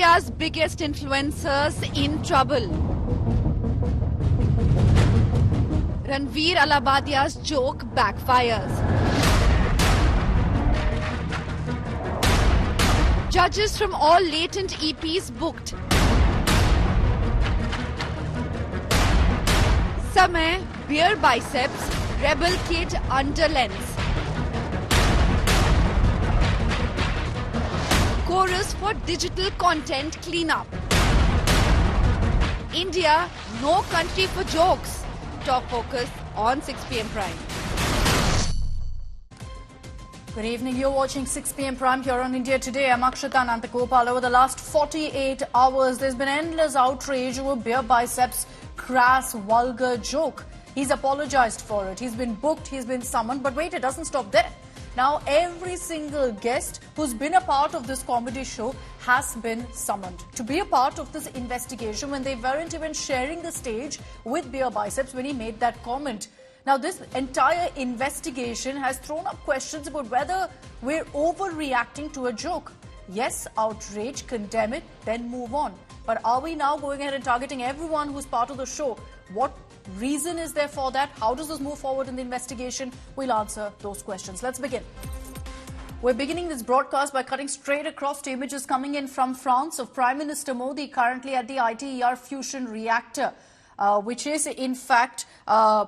India's biggest influencers in trouble. Ranveer Alabadia's joke backfires. Judges from all latent EPs booked. Samay, beer biceps, rebel kid under lens. Chorus for digital content cleanup. India, no country for jokes. Top focus on 6 p.m. Prime. Good evening. You're watching 6 p.m. Prime here on India Today. I'm Akshata Nantagopal. Over the last 48 hours, there's been endless outrage over beer biceps' crass, vulgar joke. He's apologized for it. He's been booked. He's been summoned. But wait, it doesn't stop there. Now, every single guest who's been a part of this comedy show has been summoned to be a part of this investigation when they weren't even sharing the stage with beer biceps when he made that comment. Now, this entire investigation has thrown up questions about whether we're overreacting to a joke. Yes, outrage, condemn it, then move on. But are we now going ahead and targeting everyone who's part of the show? What reason is there for that? How does this move forward in the investigation? We'll answer those questions. Let's begin. We're beginning this broadcast by cutting straight across to images coming in from France of Prime Minister Modi currently at the ITER fusion reactor, which is in fact a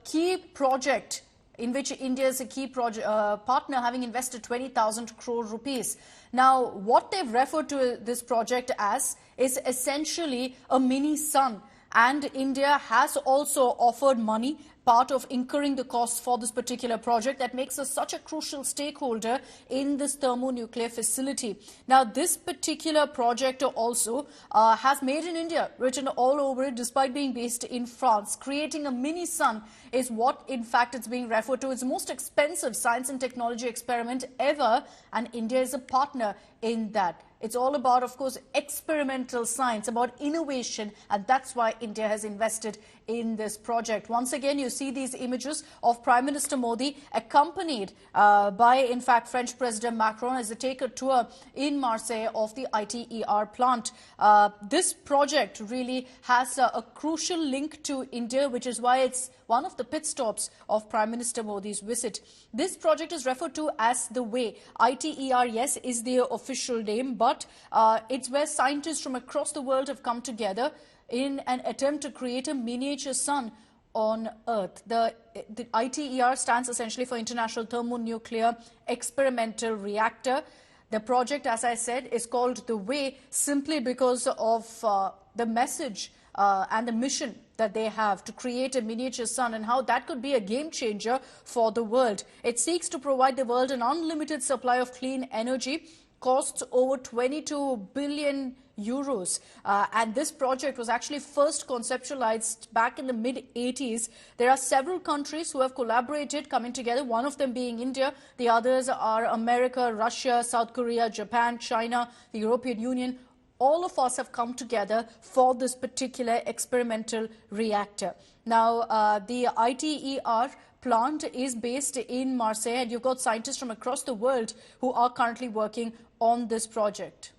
key project in which India is a key partner, having invested 20,000 crore rupees. Now, what they've referred to this project as is essentially a mini sun. And India has also offered money, part of incurring the costs for this particular project that makes us such a crucial stakeholder in this thermonuclear facility. Now, this particular project also has Made in India written all over it despite being based in France. Creating a mini sun is what, in fact, it's being referred to. It's the most expensive science and technology experiment ever, and India is a partner in that. It's all about, of course, experimental science, about innovation, and that's why India has invested in this project. Once again, you see these images of Prime Minister Modi accompanied by, in fact, French President Macron as they take a tour in Marseille of the ITER plant. This project really has a crucial link to India, which is why it's one of the pit stops of Prime Minister Modi's visit. This project is referred to as the Way. ITER, yes, is the official name, but it's where scientists from across the world have come together in an attempt to create a miniature sun on Earth. The ITER stands essentially for International Thermonuclear Experimental Reactor. The project, as I said, is called The Way simply because of the message and the mission that they have to create a miniature sun and how that could be a game changer for the world. It seeks to provide the world an unlimited supply of clean energy, costs over 22 billion euros. And this project was actually first conceptualized back in the mid-80s. There are several countries who have collaborated, coming together, one of them being India. The others are America, Russia, South Korea, Japan, China, the European Union. All of us have come together for this particular experimental reactor. Now, the ITER plant is based in Marseille, and you've got scientists from across the world who are currently working on this project.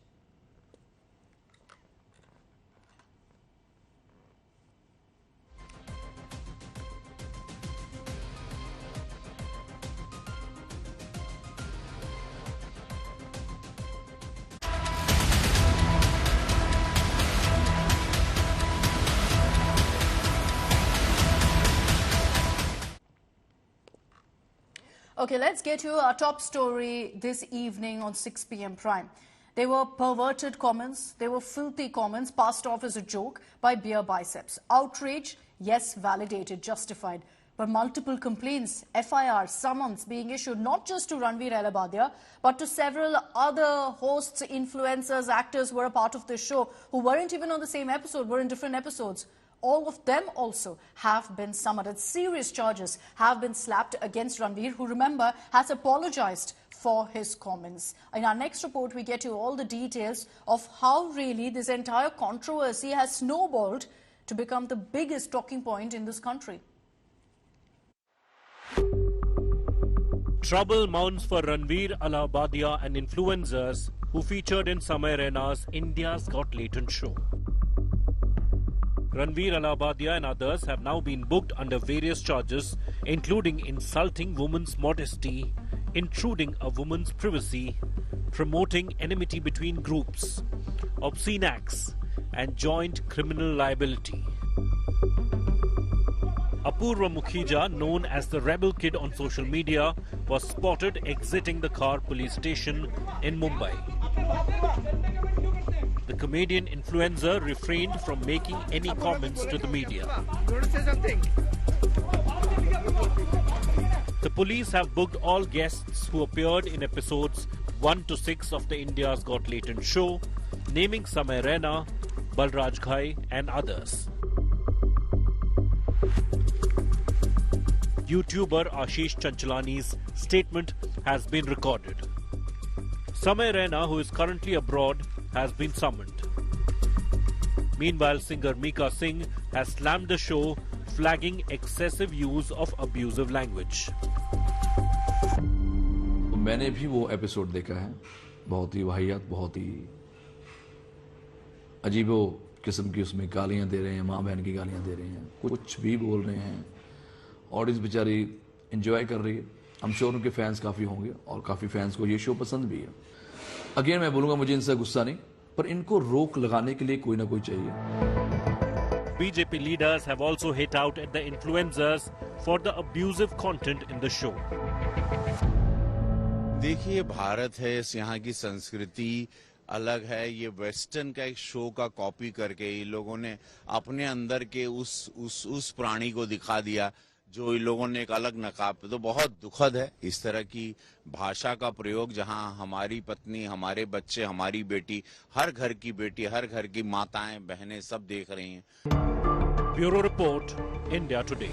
Okay, let's get to our top story this evening on 6 p.m. Prime. They were perverted comments, they were filthy comments passed off as a joke by beer biceps. Outrage, yes, validated, justified. But multiple complaints, FIR, summons being issued not just to Ranveer Alabadia, but to several other hosts, influencers, actors who were a part of this show, who weren't even on the same episode, were in different episodes. All of them also have been summoned. Serious charges have been slapped against Ranveer, who, remember, has apologized for his comments. In our next report, we get you all the details of how really this entire controversy has snowballed to become the biggest talking point in this country. Trouble mounts for Ranveer Allahabadiya and influencers who featured in Samay Raina's India's Got Talent show. Ranveer Allahabadiya and others have now been booked under various charges, including insulting women's modesty, intruding a woman's privacy, promoting enmity between groups, obscene acts, and joint criminal liability. Apurva Mukhija, known as the Rebel Kid on social media, was spotted exiting the car police station in Mumbai. The comedian influencer refrained from making any comments to the media. The police have booked all guests who appeared in episodes 1 to 6 of the India's Got Talent show, naming Samay Raina, Balraj Ghai and others. YouTuber Ashish Chanchalani's statement has been recorded. Samay Raina, who is currently abroad, has been summoned. Meanwhile, singer Mika Singh has slammed the show, flagging excessive use of abusive language. मैंने भी वो episode देखा है, बहुत ही वाहियात, बहुत ही अजीबो किस्म की उसमें गालियां दे रहे हैं, माँ बहन की गालियां दे रहे हैं, कुछ भी बोल रहे हैं. ऑडियंस बेचारी एंजॉय कर रही है. हम श्योर उनके फैंस काफ़ी होंगे और काफ़ी फैंस को ये शो पसंद भी है. अगेन मैं बोलूँगा, मुझे इनसे गुस्सा नहीं, पर इनको रोक लगाने के लिए कोई ना कोई चाहिए. BJP leaders have also hit out at the influencers for the abusive content in the show. देखिए, भारत है, इस यहाँ की संस्कृति अलग है. ये वेस्टर्न का एक शो का कॉपी करके ये लोगों ने अपने अंदर के उस प्राणी को दिखा दिया जो इन लोगों ने एक अलग नकाब पे. तो बहुत दुखद है इस तरह की भाषा का प्रयोग, जहां हमारी पत्नी, हमारे बच्चे, हमारी बेटी, हर घर की बेटी, हर घर की माताएं, बहनें सब देख रही हैं. Bureau report, India today.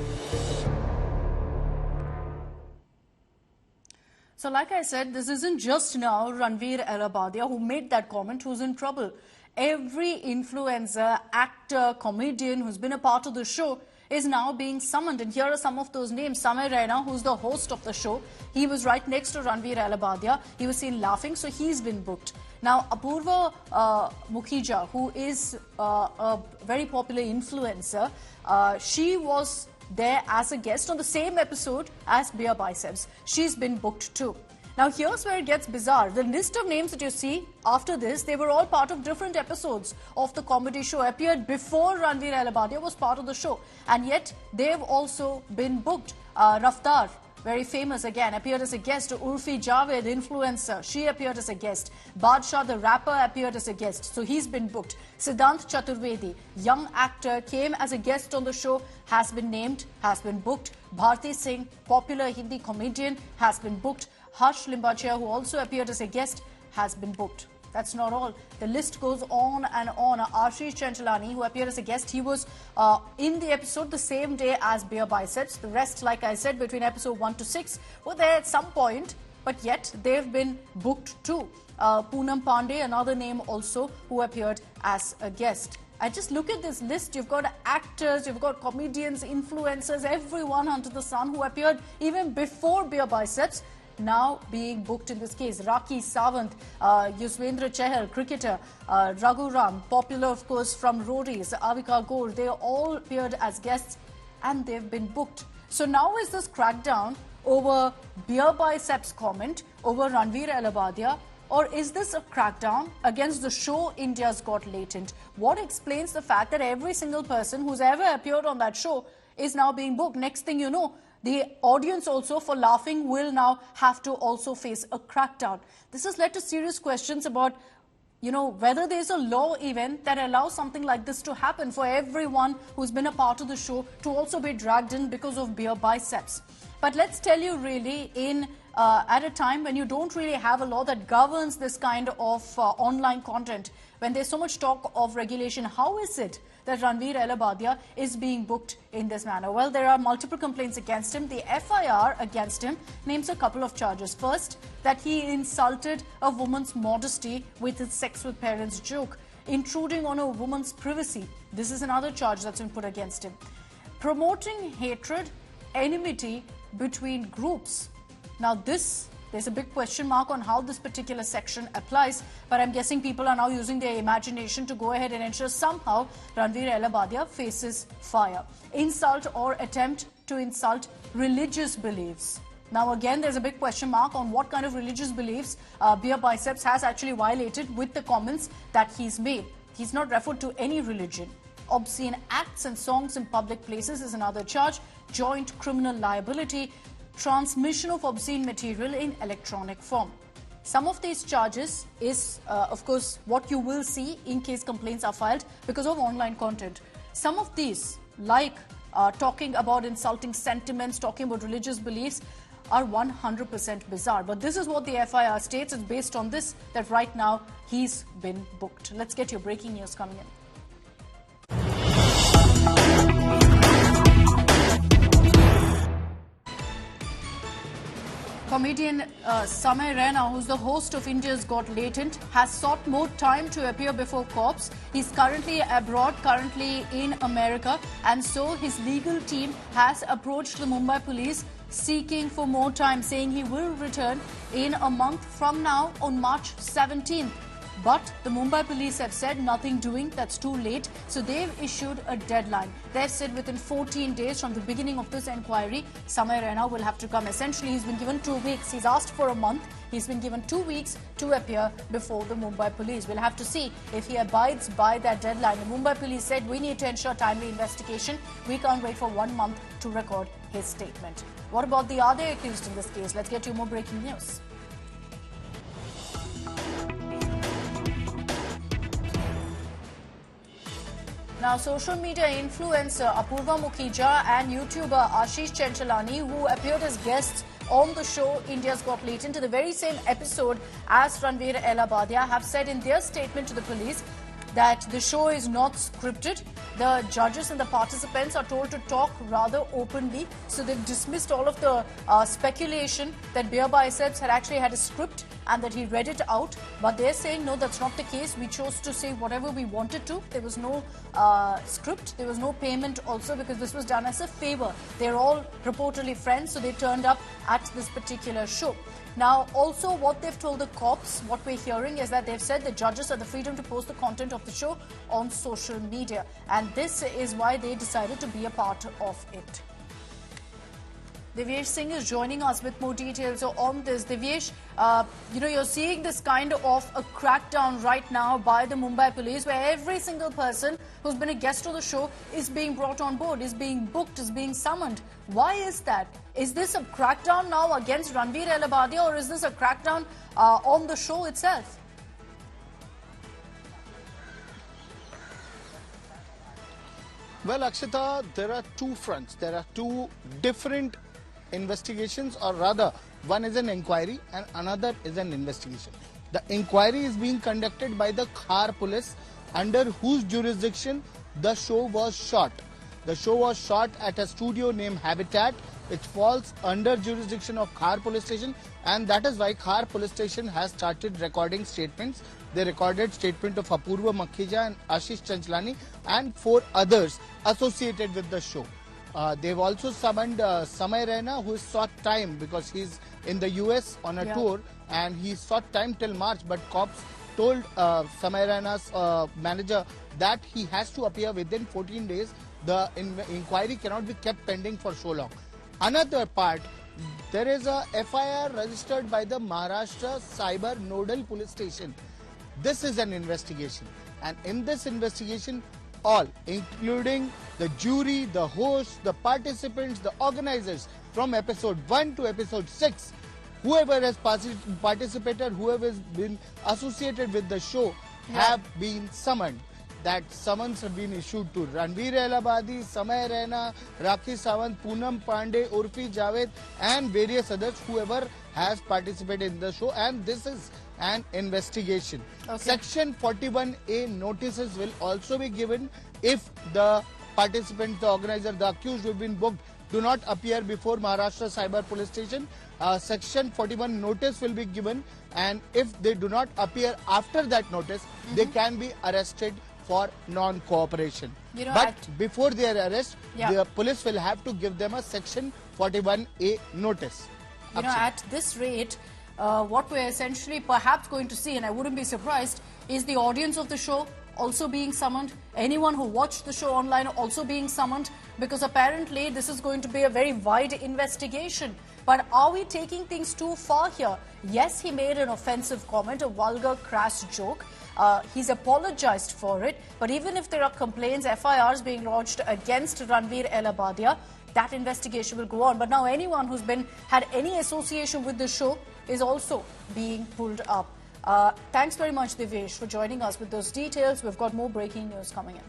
So like I said, this isn't just now Ranveer Allahabadiya who made that comment who's in trouble. Every influencer, actor, comedian who's been a part of the show is now being summoned. And here are some of those names. Samay Raina, who's the host of the show, he was right next to Ranveer Allahabadiya. He was seen laughing, so he's been booked. Now, Apurva Mukhija, who is a very popular influencer, she was there as a guest on the same episode as Beer Biceps. She's been booked too. Now, here's where it gets bizarre. The list of names that you see after this, they were all part of different episodes of the comedy show, appeared before Ranveer Allahabadiya was part of the show. And yet, they've also been booked. Raftar, very famous again, appeared as a guest. Urfi Javed, influencer, she appeared as a guest. Badshah, the rapper, appeared as a guest, so he's been booked. Siddhant Chaturvedi, young actor, came as a guest on the show, has been named, has been booked. Bharti Singh, popular Hindi comedian, has been booked. Harsh Limbachia, who also appeared as a guest, has been booked. That's not all. The list goes on and on. Ashish Chanchalani, who appeared as a guest, he was in the episode the same day as Beer Biceps. The rest, like I said, between episode 1 to 6 were there at some point, but yet they've been booked too. Poonam Pandey, another name also, who appeared as a guest. And just look at this list. You've got actors, you've got comedians, influencers, everyone under the sun who appeared even before Beer Biceps, now being booked in this case. Rakhi Sawant, Yuzvendra Chahal, cricketer, Raghu Ram, popular of course from Roadies, Avika Gore, they all appeared as guests and they've been booked. So now is this crackdown over Beer Biceps comment, over Ranveer Allahabadiya, or is this a crackdown against the show India's Got Talent? What explains the fact that every single person who's ever appeared on that show is now being booked? Next thing you know, the audience also for laughing will now have to also face a crackdown. This has led to serious questions about, whether there's a law even that allows something like this to happen for everyone who's been a part of the show to also be dragged in because of Beer Biceps. But let's tell you really at a time when you don't really have a law that governs this kind of online content, when there's so much talk of regulation, how is it that Ranveer Allahabadiya is being booked in this manner? Well, there are multiple complaints against him. The FIR against him names a couple of charges. First, that he insulted a woman's modesty with his sex with parents joke. Intruding on a woman's privacy. This is another charge that's been put against him. Promoting hatred, enmity between groups. Now there's a big question mark on how this particular section applies, but I'm guessing people are now using their imagination to go ahead and ensure somehow Ranveer Elabadia faces fire. Insult or attempt to insult religious beliefs. Now again, there's a big question mark on what kind of religious beliefs Beer Biceps has actually violated with the comments that he's made. He's not referred to any religion. Obscene acts and songs in public places is another charge. Joint criminal liability. Transmission of obscene material in electronic form. Some of these charges is, of course, what you will see in case complaints are filed because of online content. Some of these, like talking about insulting sentiments, talking about religious beliefs, are 100% bizarre. But this is what the FIR states. It's based on this that right now he's been booked. Let's get your breaking news coming in. Comedian Samay Raina, who's the host of India's Got Latent, has sought more time to appear before cops. He's currently abroad, currently in America, and so his legal team has approached the Mumbai police seeking for more time, saying he will return in a month from now on March 17th. But the Mumbai police have said nothing doing, that's too late. So they've issued a deadline. They've said within 14 days from the beginning of this inquiry, Samay Raina will have to come. Essentially, he's been given 2 weeks. He's asked for a month. He's been given 2 weeks to appear before the Mumbai police. We'll have to see if he abides by that deadline. The Mumbai police said we need to ensure timely investigation. We can't wait for 1 month to record his statement. What about the other accused in this case? Let's get you more breaking news. Now, social media influencer Apurva Mukhija and YouTuber Ashish Chanchalani, who appeared as guests on the show India's Got Latent to the very same episode as Ranveer Elabadia, have said in their statement to the police that the show is not scripted. The judges and the participants are told to talk rather openly. So they've dismissed all of the speculation that Beer Biceps had actually had a script and that he read it out. But they're saying, no, that's not the case. We chose to say whatever we wanted to. There was no script. There was no payment also because this was done as a favor. They're all reportedly friends, so they turned up at this particular show. Now, also what they've told the cops, what we're hearing is that they've said the judges have the freedom to post the content of the show on social media. And this is why they decided to be a part of it. Divyesh Singh is joining us with more details. So on this, Divyesh, you're seeing this kind of a crackdown right now by the Mumbai police where every single person who's been a guest on the show is being brought on board, is being booked, is being summoned. Why is that? Is this a crackdown now against Ranveer Elabadia or is this a crackdown on the show itself? Well, Akshita, there are two fronts. There are two different investigations, or rather, one is an inquiry and another is an investigation. The inquiry is being conducted by the Khar police, under whose jurisdiction the show was shot. The show was shot at a studio named Habitat, which falls under jurisdiction of Khar police station, and that is why Khar police station has started recording statements. They recorded statement of Apurva Mukhija and Ashish Chanchalani and 4 others associated with the show. They've also summoned Samay Raina, who is sought time because he's in the US on a tour, and he sought time till March, but cops told Samay Raina's manager that he has to appear within 14 days. The inquiry cannot be kept pending for so long. Another part, there is a FIR registered by the Maharashtra Cyber Nodal Police Station. This is an investigation, and in this investigation, all, including the jury, the hosts, the participants, the organizers, from episode 1 to episode 6, whoever has participated, whoever has been associated with the show, have been summoned. That summons have been issued to Ranveer Elabadia, Samay Raina, Rakhi Sawant, Poonam Pandey, Urfi Javed, and various others, whoever has participated in the show, and this is an investigation. Section 41A notices will also be given if the participants, the organizer, the accused who have been booked do not appear before Maharashtra Cyber Police Station. Section 41 notice will be given, and if they do not appear after that notice, they can be arrested for non-cooperation. But before their arrest, the police will have to give them a Section 41A notice. you know, at this rate, what we're essentially perhaps going to see, and I wouldn't be surprised, is the audience of the show also being summoned, anyone who watched the show online also being summoned, because apparently this is going to be a very wide investigation. But are we taking things too far here? Yes, he made an offensive comment, a vulgar, crass joke. He's apologized for it. But even if there are complaints, FIRs being lodged against Ranveer Elabadia, that investigation will go on. But now anyone who's had any association with the show is also being pulled up. Thanks very much, Divyesh, for joining us with those details. We've got more breaking news coming in.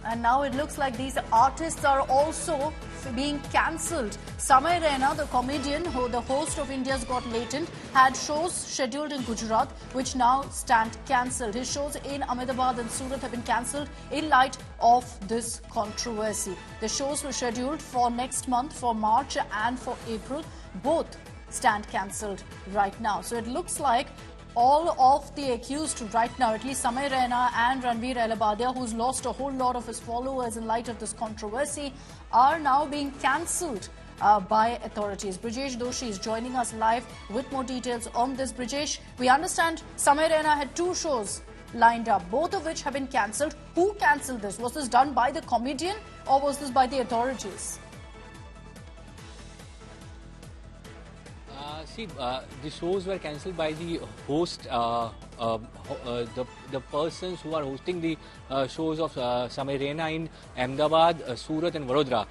And now it looks like these artists are also being cancelled. Samay Raina, the comedian, the host of India's Got Latent, had shows scheduled in Gujarat, which now stand cancelled. His shows in Ahmedabad and Surat have been cancelled in light of this controversy. The shows were scheduled for next month, for March and for April. Both stand cancelled right now. So it looks like all of the accused right now, at least Samay Raina and Ranveer Elabadia, who's lost a whole lot of his followers in light of this controversy, are now being cancelled by authorities. Brijesh Doshi is joining us live with more details on this. Brijesh, we understand Samay Raina had 2 shows lined up, both of which have been cancelled. Who cancelled this? Was this done by the comedian or was this by the authorities? The shows were cancelled by the host, the persons who are hosting the shows of Samay Raina in Ahmedabad, Surat and Vadodara.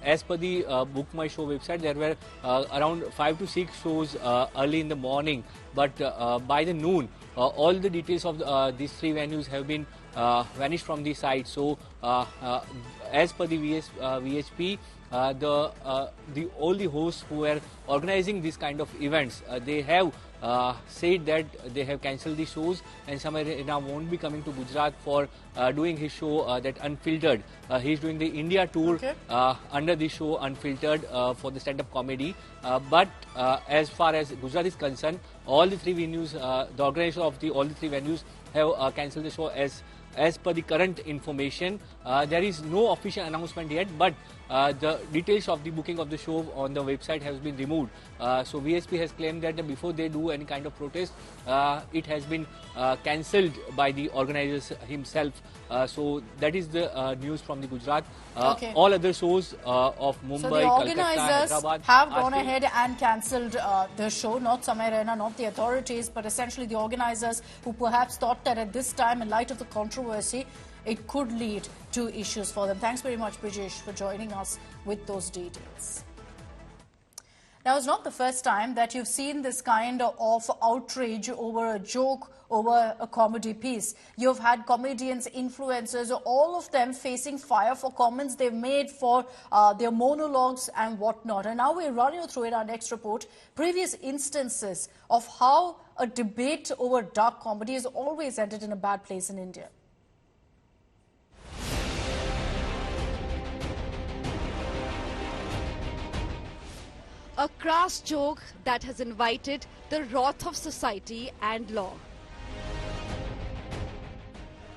As per the Book My Show website, there were around 5 to 6 shows early in the morning, but by the noon, all the details of these 3 venues have been vanished from the site. So, as per the VHP, all the hosts who were organizing this kind of events, they have said that they have cancelled the shows, and Samay Raina won't be coming to Gujarat for doing his show that Unfiltered. He's doing the India tour under the show Unfiltered for the stand-up comedy. But as far as Gujarat is concerned, all the 3 venues, the organizers of all the 3 venues have cancelled the show as per the current information. There is no official announcement yet, but the details of the booking of the show on the website has been removed. So VSP has claimed that before they do any kind of protest, it has been cancelled by the organizers himself. So that is the news from the Gujarat. All other shows of Mumbai, so the organizers Hyderabad have gone ahead and cancelled the show, not Samay Raina, not the authorities, but essentially the organizers who perhaps thought that at this time, in light of the controversy, it could lead to issues for them. Thanks very much, Brijesh, for joining us with those details. Now, it's not the first time that you've seen this kind of outrage over a joke, over a comedy piece. You've had comedians, influencers, all of them facing fire for comments they've made, for their monologues and whatnot. And now we'll run you through in our next report previous instances of how a debate over dark comedy has always ended in a bad place in India. A crass joke that has invited the wrath of society and law.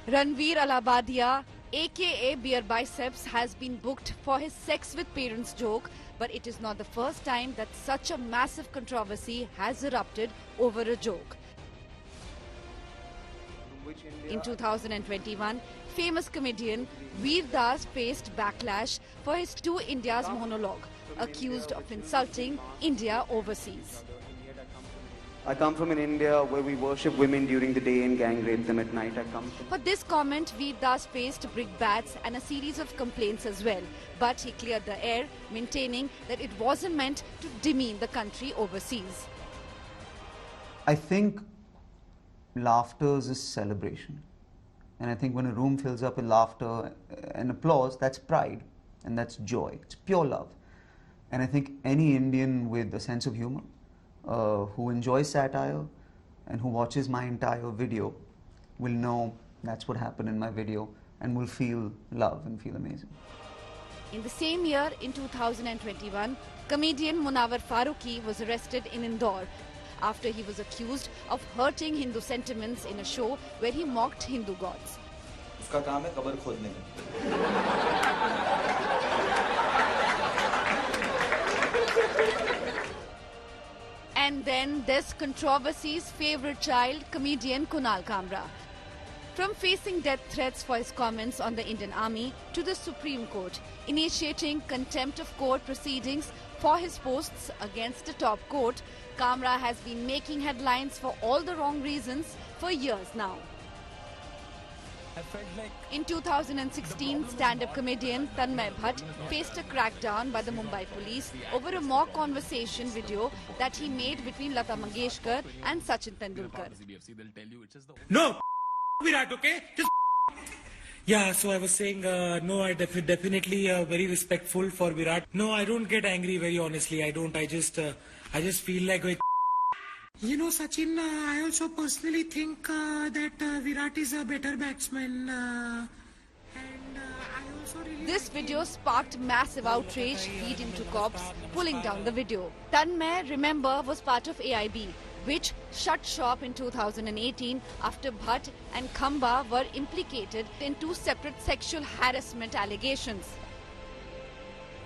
Ranveer Elabadia, aka Beer Biceps, has been booked for his sex with parents joke, but it is not the first time that such a massive controversy has erupted over a joke. In 2021, famous comedian Veer Das faced backlash for his "To India's" monologue, accused of insulting India overseas. I come from an India where we worship women during the day and gang rape them at night. For this comment, Veer Das faced brickbats and a series of complaints as well. But he cleared the air, maintaining that it wasn't meant to demean the country overseas. I think laughter is a celebration. And I think when a room fills up with laughter and applause, that's pride and that's joy. It's pure love. And I think any Indian with a sense of humor, who enjoys satire and who watches my entire video will know that's what happened in my video and will feel love and feel amazing. In the same year, in 2021, comedian Munawar Farooqui was arrested in Indore after he was accused of hurting Hindu sentiments in a show where he mocked Hindu gods. उसका काम है कब्र खोदने का। And then there's controversy's favorite child, comedian Kunal Kamra. From facing death threats for his comments on the Indian Army to the Supreme Court, initiating contempt of court proceedings for his posts against the top court, Kamra has been making headlines for all the wrong reasons for years now. In 2016, stand-up comedian Tanmay Bhatt faced a crackdown by the Mumbai police over a mock conversation video that he made between Lata Mangeshkar and Sachin Tendulkar. No, Virat, okay? Just yeah, so I was saying, no, I definitely very respectful for Virat. No, I don't get angry, very honestly. I don't. I just feel like... You know, Sachin, I also personally think that Virat is a better batsman. This video sparked massive outrage, leading to cops pulling down the video. Tanmay, remember, was part of AIB, which shut shop in 2018 after Bhatt and Khamba were implicated in two separate sexual harassment allegations.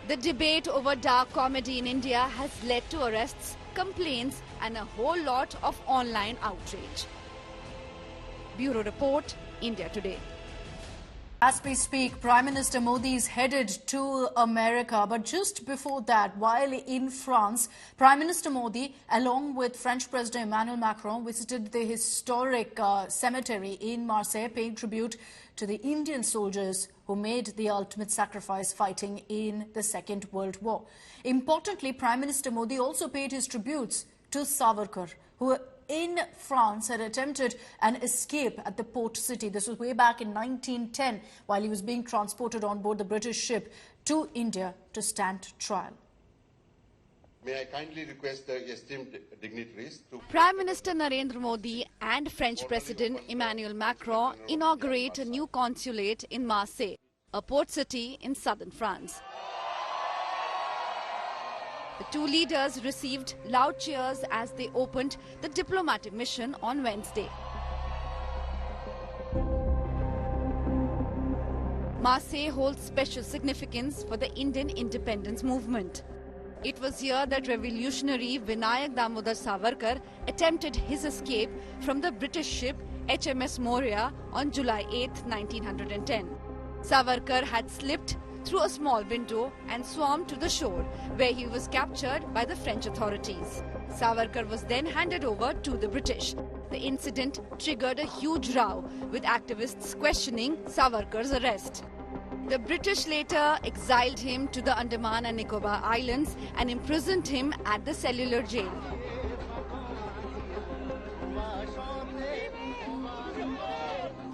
The debate over dark comedy in India has led to arrests, complaints and a whole lot of online outrage. Bureau Report, India Today. As we speak, Prime Minister Modi is headed to America. But just before that, while in France, Prime Minister Modi, along with French President Emmanuel Macron, visited the historic cemetery in Marseille, paying tribute to the Indian soldiers who made the ultimate sacrifice fighting in the Second World War. Importantly, Prime Minister Modi also paid his tributes to Savarkar, who in France had attempted an escape at the port city. This was way back in 1910 while he was being transported on board the British ship to India to stand trial. May I kindly request the esteemed dignitaries to... Prime Minister Narendra Modi and French President Emmanuel Macron inaugurate a new consulate in Marseille, a port city in southern France. The two leaders received loud cheers as they opened the diplomatic mission on Wednesday. Marseille holds special significance for the Indian independence movement. It was here that revolutionary Vinayak Damodar Savarkar attempted his escape from the British ship HMS Moria on July 8, 1910. Savarkar had slipped through a small window and swam to the shore, where he was captured by the French authorities. Savarkar was then handed over to the British. The incident triggered a huge row, with activists questioning Savarkar's arrest. The British later exiled him to the Andaman and Nicobar Islands and imprisoned him at the cellular jail.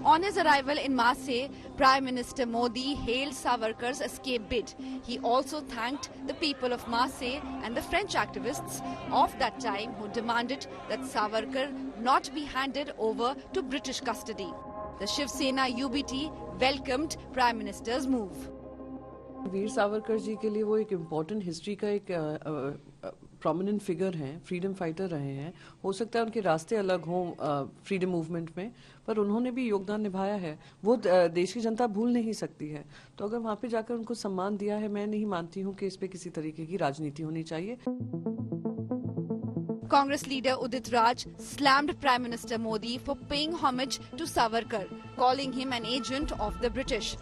On his arrival in Marseille, Prime Minister Modi hailed Savarkar's escape bid. He also thanked the people of Marseille and the French activists of that time who demanded that Savarkar not be handed over to British custody. The Shiv Sena UBT welcomed Prime Minister's move. Veer Savarkar ji के लिए वो एक important history का एक prominent figure हैं, freedom fighter रहे हैं. हो सकता है उनके रास्ते अलग हों फ्रीडम मूवमेंट में, पर उन्होंने भी योगदान निभाया है. वो देश की जनता भूल नहीं सकती है. तो अगर वहाँ पे जाकर उनको सम्मान दिया है, मैं नहीं मानती हूँ कि इस पे किसी तरीके की राजनीति होनी चाहिए. Congress leader Udit Raj slammed Prime Minister Modi for paying homage to Savarkar, calling him an agent of the British.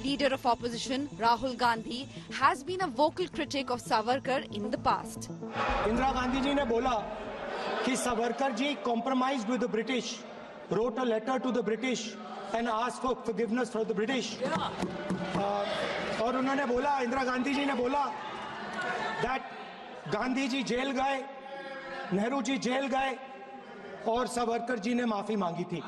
Leader of opposition Rahul Gandhi has been a vocal critic of Savarkar in the past. Indira Gandhi ji ne bola कि Savarkar ji compromised with the British, wrote a letter to the British and asked for forgiveness for the British. और उन्होंने बोला, इंदिरा गांधी जी ने बोला that Gandhi ji jail गए, Nehru ji jail गए और सावरकर जी ने माफी मांगी थी.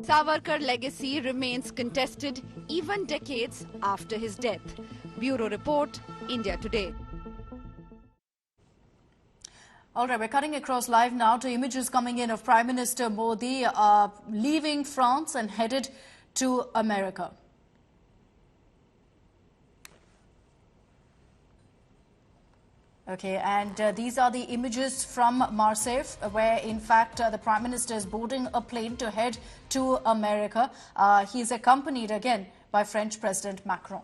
Savarkar legacy remains contested even decades after his death. Bureau Report, India Today. All right, we're cutting across live now to images coming in of Prime Minister Modi leaving France and headed to America. Okay, and these are the images from Marseille, where in fact the Prime Minister is boarding a plane to head to America. He is accompanied again by French President Macron.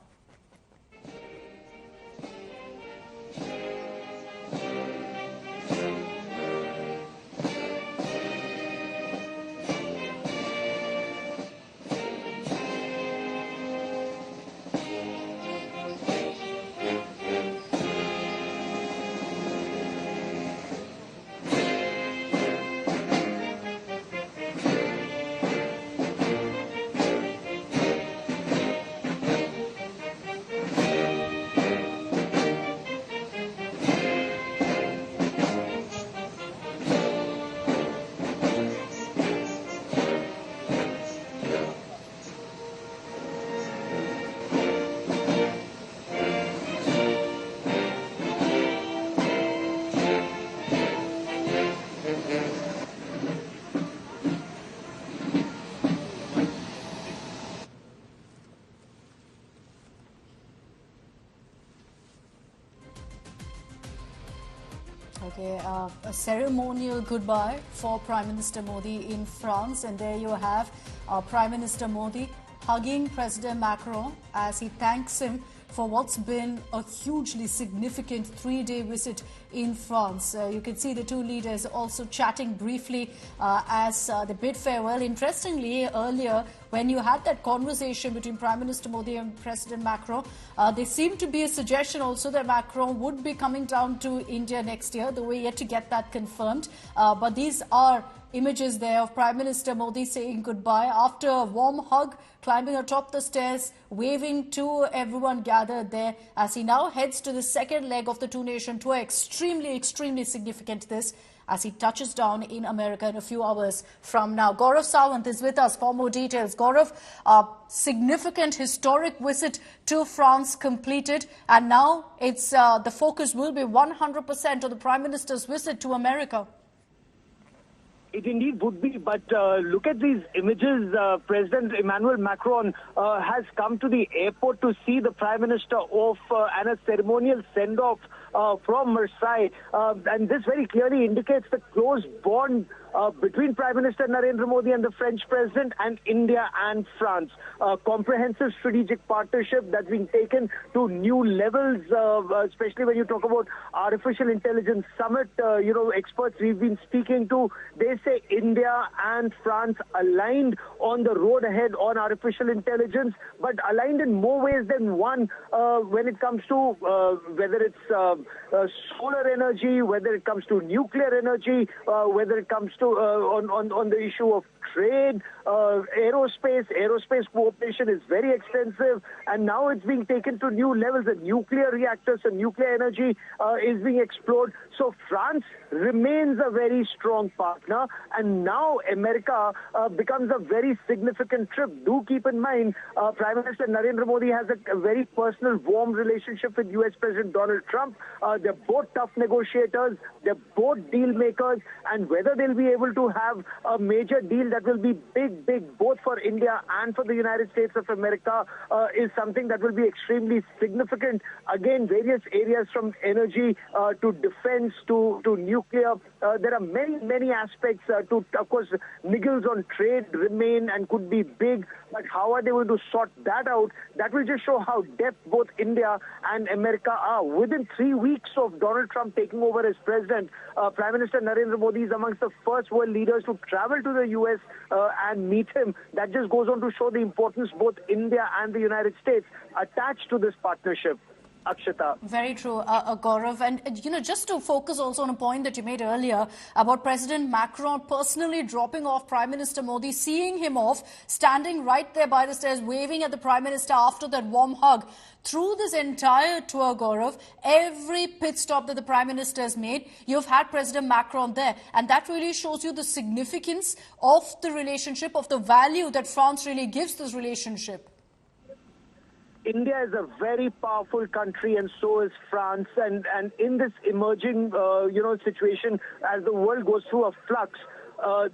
Okay, a ceremonial goodbye for Prime Minister Modi in France, and there you have Prime Minister Modi hugging President Macron as he thanks him for what's been a hugely significant three-day visit in France. You can see the two leaders also chatting briefly as they bid farewell. Interestingly, earlier when you had that conversation between Prime Minister Modi and President Macron, there seemed to be a suggestion also that Macron would be coming down to India next year, though we're yet to get that confirmed. But these are images there of Prime Minister Modi saying goodbye after a warm hug, climbing atop the stairs, waving to everyone gathered there as he now heads to the second leg of the two-nation tour. Extremely significant this, as he touches down in America in a few hours from now. Gaurav Sawant is with us for more details. Gaurav, significant historic visit to France completed, and now it's the focus will be 100% on the Prime Minister's visit to America. It indeed would be, but look at these images. President Emmanuel Macron has come to the airport to see the Prime Minister off and a ceremonial send-off from Marseille. And this very clearly indicates the close bond between Prime Minister Narendra Modi and the French President, and India and France. Comprehensive strategic partnership that's been taken to new levels, especially when you talk about artificial intelligence summit. Experts we've been speaking to, they say India and France aligned on the road ahead on artificial intelligence, but aligned in more ways than one when it comes to whether it's solar energy, whether it comes to nuclear energy, whether it comes to on the issue of trade, aerospace cooperation is very extensive, and now it's being taken to new levels. The nuclear reactors and nuclear energy is being explored. So France remains a very strong partner, and now America becomes a very significant trip. Do keep in mind, Prime Minister Narendra Modi has a very personal, warm relationship with US President Donald Trump. They're both tough negotiators, they're both deal makers, and whether they'll be able to have a major deal that will be big, both for India and for the United States of America is something that will be extremely significant. Again, various areas from energy to defense to nuclear. There are many aspects to, of course, niggles on trade remain and could be big, but how are they going to sort that out? That will just show how depth both India and America are. Within 3 weeks of Donald Trump taking over as president, Prime Minister Narendra Modi is amongst the first world leaders to travel to the US and meet him. That just goes on to show the importance both India and the United States attached to this partnership. Akshata. Very true, Gaurav. And, just to focus also on a point that you made earlier about President Macron personally dropping off Prime Minister Modi, seeing him off, standing right there by the stairs, waving at the Prime Minister after that warm hug. Through this entire tour, Gaurav, every pit stop that the Prime Minister has made, you've had President Macron there. And that really shows you the significance of the relationship, of the value that France really gives this relationship. India is a very powerful country, and so is France. And in this emerging, situation, as the world goes through a flux,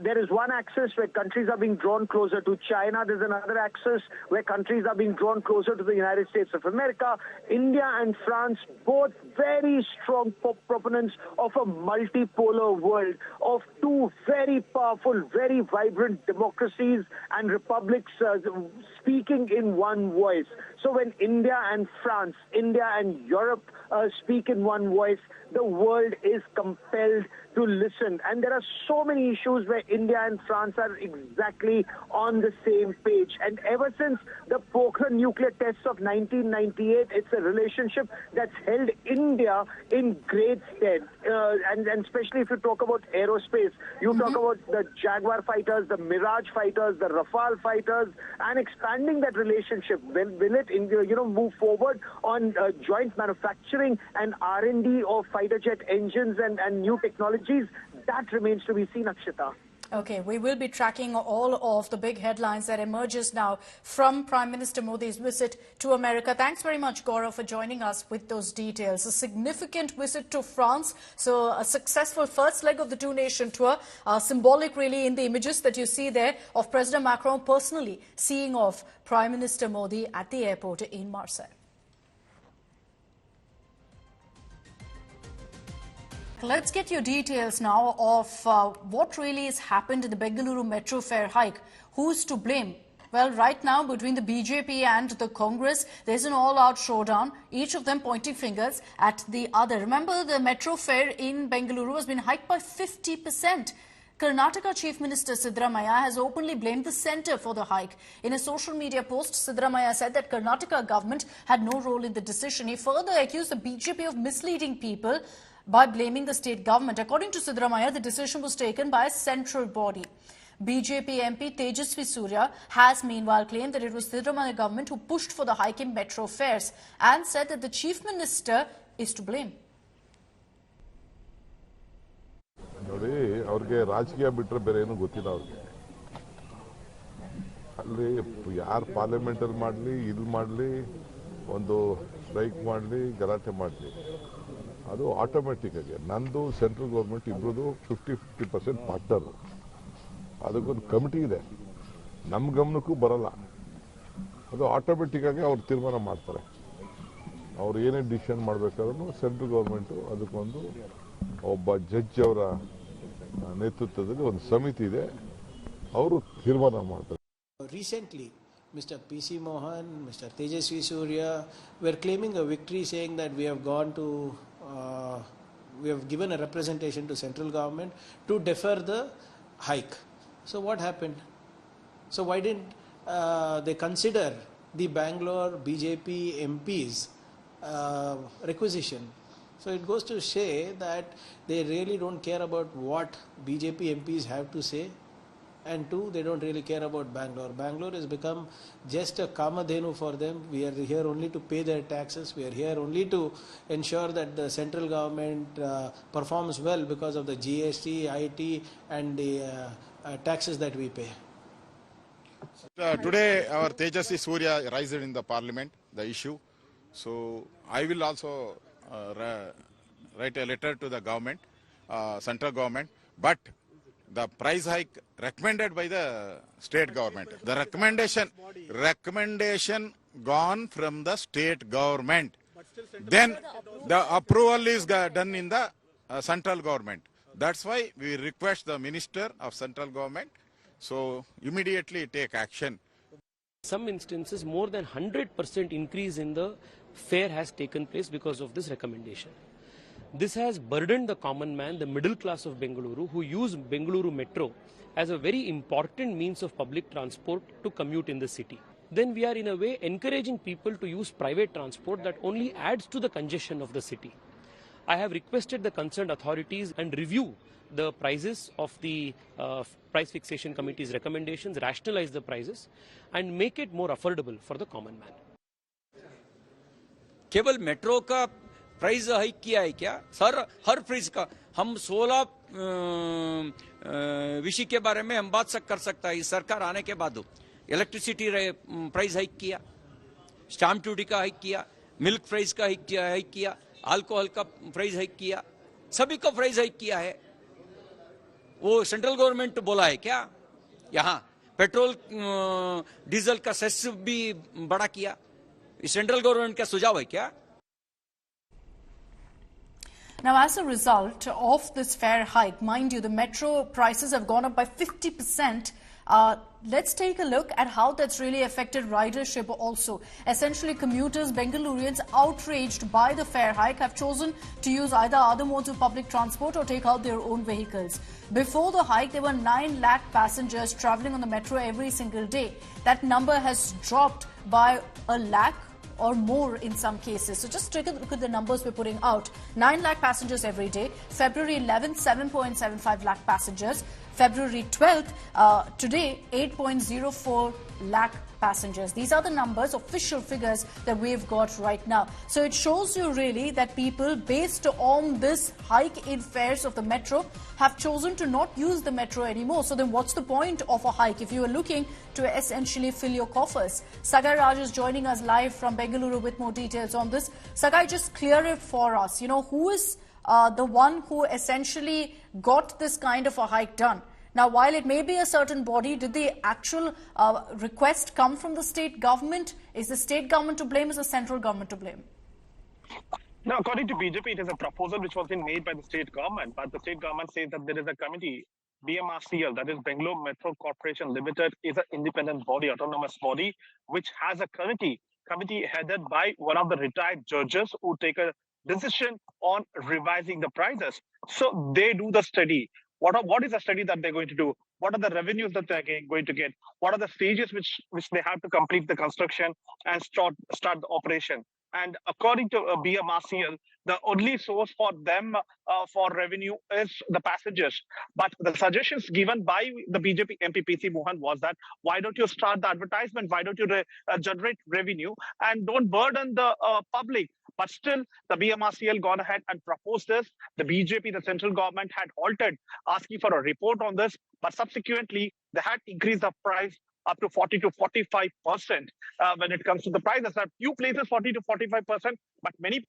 there is one axis where countries are being drawn closer to China. There's another axis where countries are being drawn closer to the United States of America. India and France, both very strong proponents of a multipolar world, of two very powerful, very vibrant democracies and republics speaking in one voice. So when India and France, India and Europe speak in one voice, the world is compelled to listen. And there are so many issues where India and France are exactly on the same page. And ever since the Pokhran nuclear tests of 1998, it's a relationship that's held India in great stead. And especially if you talk about aerospace, you talk about the Jaguar fighters, the Mirage fighters, the Rafale fighters, and expanding that relationship. Will it move forward on joint manufacturing and R&D of fighter jet engines and new technologies? That remains to be seen, Akshita. Okay, we will be tracking all of the big headlines that emerges now from Prime Minister Modi's visit to America. Thanks very much, Gaurav, for joining us with those details. A significant visit to France, so a successful first leg of the two-nation tour, symbolic really in the images that you see there of President Macron personally seeing off Prime Minister Modi at the airport in Marseille. Let's get your details now of what really has happened in the Bengaluru metro fare hike. Who's to blame? Well, right now, between the BJP and the Congress, there's an all-out showdown, each of them pointing fingers at the other. Remember, the metro fare in Bengaluru has been hiked by 50%. Karnataka Chief Minister Siddaramaiah has openly blamed the centre for the hike. In a social media post, Siddaramaiah said that Karnataka government had no role in the decision. He further accused the BJP of misleading people by blaming the state government. According to Siddaramaiah, the decision was taken by a central body. BJP MP Tejasvi Surya has meanwhile claimed that it was Siddaramaiah government who pushed for the hike in metro fares and said that the Chief Minister is to blame. ನೋಡಿ ಅವ್ರಿಗೆ ರಾಜಕೀಯ ಬಿಟ್ಟರೆ ಬೇರೆ ಏನು ಗೊತ್ತಿಲ್ಲ ಅವ್ರಿಗೆ ಅಲ್ಲಿ ಯಾರು ಪಾರ್ಲಿಮೆಂಟಲ್ಲಿ ಮಾಡಲಿ ಇಲ್ಲಿ ಮಾಡಲಿ ಒಂದು ಸ್ಟ್ರೈಕ್ ಮಾಡಲಿ ಗಲಾಟೆ ಮಾಡಲಿ ಅದು ಆಟೋಮೆಟಿಕ್ ಆಗಿ ನಂದು ಸೆಂಟ್ರಲ್ ಗೌರ್ಮೆಂಟ್ ಇಬ್ಬರದು 50% ಪಾರ್ಟ್ನರ್ ಅದಕ್ಕೊಂದು ಕಮಿಟಿ ಇದೆ ನಮ್ಮ ಗಮನಕ್ಕೂ ಬರಲ್ಲ ಅದು ಆಟೋಮೆಟಿಕ್ ಆಗಿ ಅವ್ರು ತೀರ್ಮಾನ ಮಾಡ್ತಾರೆ ಅವ್ರು ಏನೇ ಡಿಸಿಷನ್ ಮಾಡಬೇಕಾದ್ರೂ ಸೆಂಟ್ರಲ್ ಗೌರ್ಮೆಂಟು ಅದಕ್ಕೊಂದು ಒಬ್ಬ ಜಡ್ಜ್ ಅವರ ನೇತೃತ್ವದಲ್ಲಿ ಒಂದು ಸಮಿತಿ ಇದೆ ಅವರು ತೀರ್ಮಾನ ಮಾಡ್ತಾರೆ. Recently, Mr. P.C. Mohan, Mr. Tejasvi Surya were claiming a victory, saying that we have given a representation to central government to defer the hike. So what happened? So why didn't they consider the Bangalore BJP MPs requisition? So it goes to say that they really don't care about what BJP MPs have to say, and two, they don't really care about Bangalore. Bangalore has become just a kamadhenu for them. We are here only to pay their taxes. We are here only to ensure that the central government performs well because of the GST, IT and the taxes that we pay. Today our Tejasvi Surya raised in the parliament the issue. So I will also write a letter to the government, central government, but the price hike recommended by the state government. The recommendation gone from the state government. Then the approval is done in the central government. That's why we request the minister of central government so immediately take action. Some instances more than 100% increase in the fare has taken place because of this recommendation. This has burdened the common man, the middle class of Bengaluru, who use Bengaluru Metro as a very important means of public transport to commute in the city. Then we are in a way encouraging people to use private transport that only adds to the congestion of the city. I have requested the concerned authorities and review the prices of the price fixation committee's recommendations, rationalize the prices and make it more affordable for the common man. केवल metro का price hike किया है क्या sir? हर price का हम 16 विषय के बारे में हम बात कर सकता है. इस सरकार आने के बाद इलेक्ट्रिसिटी प्राइस हाइक किया, स्टैम्प ड्यूटी का हाइक किया, मिल्क प्राइस का हाइक किया, अल्कोहल का प्राइस हाइक किया, सभी का प्राइस हाइक किया है. वो सेंट्रल गवर्नमेंट बोला है क्या? यहाँ पेट्रोल डीजल का सेस भी बड़ा किया, सेंट्रल गवर्नमेंट का सुझाव है क्या? Now, as a result of this fare hike, mind you, the metro prices have gone up by 50%. Let's take a look at how that's really affected ridership also. Essentially, commuters, Bengalurians, outraged by the fare hike, have chosen to use either other modes of public transport or take out their own vehicles. Before the hike, there were 9 lakh passengers travelling on the metro every single day. That number has dropped by 1 lakh or more in some cases. So just take a look at the numbers we're putting out. 9 lakh passengers every day. February 11th, 7.75 lakh passengers. February 12th, today, 8.04 lakh passengers. These are the numbers, official figures that we've got right now. So it shows you really that people, based on this hike in fares of the metro, have chosen to not use the metro anymore. So then what's the point of a hike if you are looking to essentially fill your coffers? Sagai Raj is joining us live from Bengaluru with more details on this. Sagai, just clear it for us. You know, who is the one who essentially got this kind of a hike done? Now, while it may be a certain body, did the actual request come from the state government? Is the state government to blame? Is the central government to blame? Now, according to BJP, it is a proposal which was made by the state government, but the state government says that there is a committee, BMRCL, that is Bangalore Metro Corporation Limited, is an independent body, autonomous body, which has a committee headed by one of the retired judges who take a decision on revising the prices. So they do the study. What is the study that they're going to do? What are the revenues that they're going to get? What are the stages which they have to complete the construction and start the operation? And according to BMRCL, the only source for them for revenue is the passengers. But the suggestions given by the BJP MP PC Mohan was that why don't you start the advertisement? Why don't you generate revenue and don't burden the public? But still, the BMRCL gone ahead and proposed this. The BJP, the central government, had halted, asking for a report on this. But subsequently, they had increased the price up to 40 to 45% when it comes to the prices. There are few places 40 to 45%, but many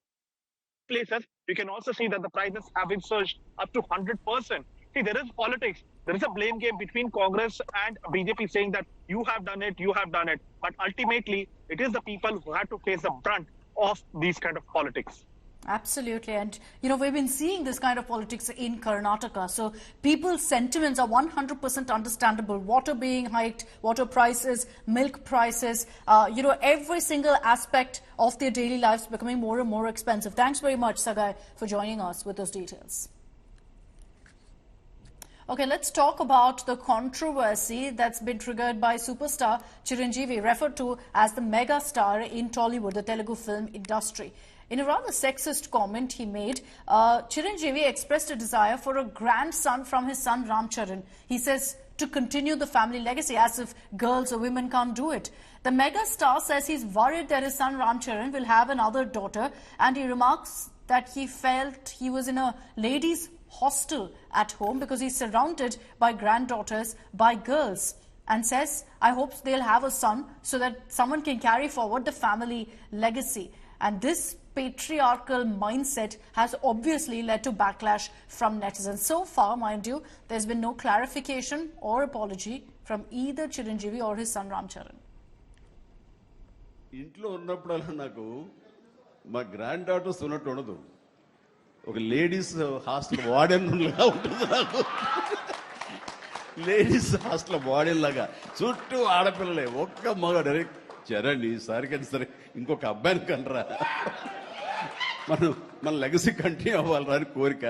places you can also see that the prices have been surged up to 100%. See, there is politics. There is a blame game between Congress and BJP saying that you have done it, you have done it. But ultimately, it is the people who have to face the brunt of these kind of politics. Absolutely. And, you know, we've been seeing this kind of politics in Karnataka. So people's sentiments are 100% understandable. Water being hiked, water prices, milk prices, you know, every single aspect of their daily lives becoming more and more expensive. Thanks very much, Sagai, for joining us with those details. Okay, let's talk about the controversy that's been triggered by superstar Chiranjeevi, referred to as the mega star in Tollywood, the Telugu film industry. In a rather sexist comment he made, Chiranjeevi expressed a desire for a grandson from his son Ramcharan. He says to continue the family legacy, as if girls or women can't do it. The mega star says he's worried that his son Ramcharan will have another daughter, and he remarks that he felt he was in a ladies' hostel at home because he's surrounded by granddaughters, by girls, and says, I hope they'll have a son so that someone can carry forward the family legacy. And this patriarchal mindset has obviously led to backlash from netizens. So far, mind you, there's been no clarification or apology from either Chiranjeevi or his son Ramcharan. ఇంట్లో ఉన్నప్పుడల్లా నాకు మా grand daughters ఉన్నట్టు ఉండదు, ఒక ladies hostel warden లాగా ఉంటుంది నాకు. లేడీస్ హాస్టల్ వార్డెన్ లాగా చుట్టూ ఆడపిల్లలే, ఒక్క మగాడు. చరణ్ ఈసారికి సరే ఇంకొక అబ్బాయిని కనరా, మన లెగసీ కంటిన్యూ అవ్వాలరా అని కోరిక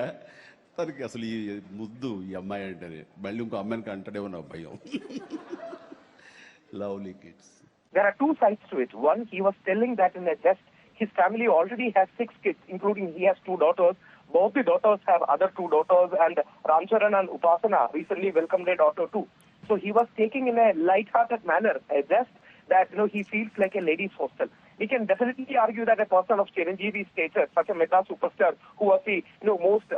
తనకి. అసలు ఈ ముద్దు ఈ అమ్మాయి అంటే మళ్ళీ ఇంకో అమ్మాయిని కంటాడేమో నా భయం. Lovely kids. There are two sides to it. One, he was telling that in a jest, his family already has 6 kids, including he has 2 daughters. Both the daughters have other 2 daughters, and Ramcharan and Upasana recently welcomed a daughter too. So he was taking in a light-hearted manner a jest that, you know, he feels like a ladies' hostel. We can definitely argue that a person of Chiranjeevi's stature, such a mega superstar, who was the most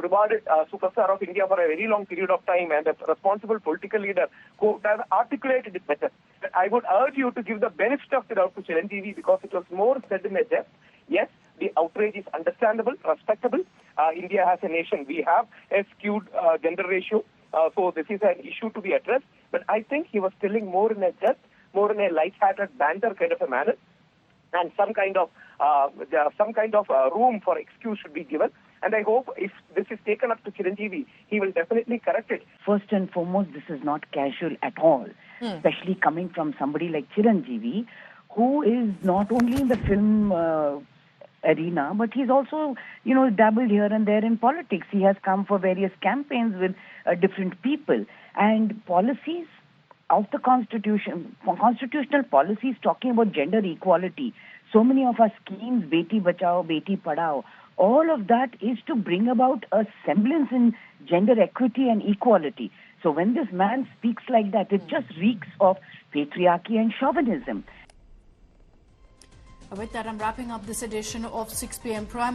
rewarded superstar of India for a very long period of time and a responsible political leader, could have articulated it better. But I would urge you to give the benefit of the doubt to Chiranjeevi because it was more said in a jest. Yes, The outrage is understandable, respectable. India as a nation, we have a skewed gender ratio. So this is an issue to be addressed. But I think he was telling more in a jest, more in a light-hearted banter kind of a manner, and some kind of room for excuse should be given. And I hope if this is taken up to Chiranjeevi, he will definitely correct it. First and foremost, this is not casual at all, especially coming from somebody like Chiranjeevi, who is not only in the film arena, but he's also, dabbled here and there in politics. He has come for various campaigns with different people. And policies of the Constitution, constitutional policies talking about gender equality, so many of our schemes, Beti Bachao, Beti Padhao, all of that is to bring about a semblance in gender equity and equality. So when this man speaks like that, it just reeks of patriarchy and chauvinism. With that, I'm wrapping up this edition of 6 p.m. Prime.